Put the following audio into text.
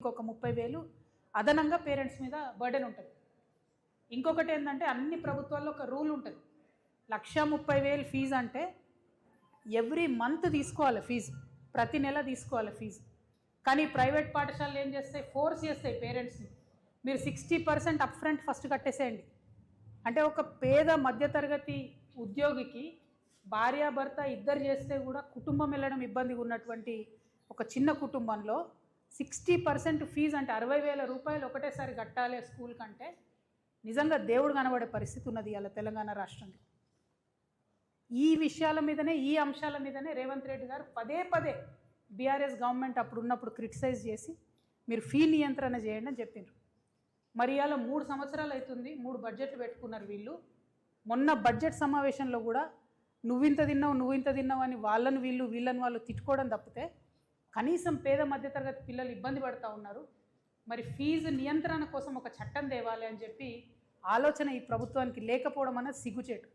ఇంకొక 30,000 అదనంగా పేరెంట్స్ మీద బర్డెన్ ఉంటుంది. ఇంకొకటి ఏంటంటే అన్ని ప్రభుత్వాల్లో ఒక రూల్ ఉంటుంది. 1,30,000 ఫీజు అంటే ఎవ్రీ మంత్ తీసుకోవాలి ఫీజు, ప్రతి నెల తీసుకోవాలి ఫీజు. కానీ ప్రైవేట్ పాఠశాలలు ఏం చేస్తాయి, ఫోర్స్ చేస్తాయి పేరెంట్స్ని, మీరు 60% అప్ ఫ్రంట్ ఫస్ట్ కట్టేసేయండి. అంటే ఒక పేద మధ్యతరగతి ఉద్యోగికి భార్యాభర్త ఇద్దరు చేస్తే కూడా కుటుంబం వెళ్ళడం ఇబ్బందిగా ఉన్నటువంటి ఒక చిన్న కుటుంబంలో 60% ఫీజు అంటే 60,000 రూపాయలు ఒకటేసారి కట్టాలి స్కూల్ కంటే నిజంగా దేవుడు కనబడే పరిస్థితి ఉన్నది ఇలా తెలంగాణ రాష్ట్రంలో. ఈ విషయాల మీదనే, ఈ అంశాల మీదనే రేవంత్ రెడ్డి గారు పదే పదే బీఆర్ఎస్ గవర్నమెంట్ అప్పుడు ఉన్నప్పుడు క్రిటిసైజ్ చేసి మీరు ఫీ నియంత్రణ చేయండి అని చెప్పిండ్రు. మరి ఇలా 3 సంవత్సరాలు అవుతుంది, 3 బడ్జెట్లు పెట్టుకున్నారు వీళ్ళు. మొన్న బడ్జెట్ సమావేశంలో కూడా నువ్వింత తిన్నావు అని వాళ్ళని వాళ్ళు తిట్టుకోవడం తప్పితే కనీసం పేద మధ్యతరగతి పిల్లలు ఇబ్బంది పడుతూ ఉన్నారు. మరి ఫీజు నియంత్రణ కోసం ఒక చట్టం తేవాలి అని చెప్పి ఆలోచన ఈ ప్రభుత్వానికి లేకపోవడం అనేది సిగ్గుచేటు.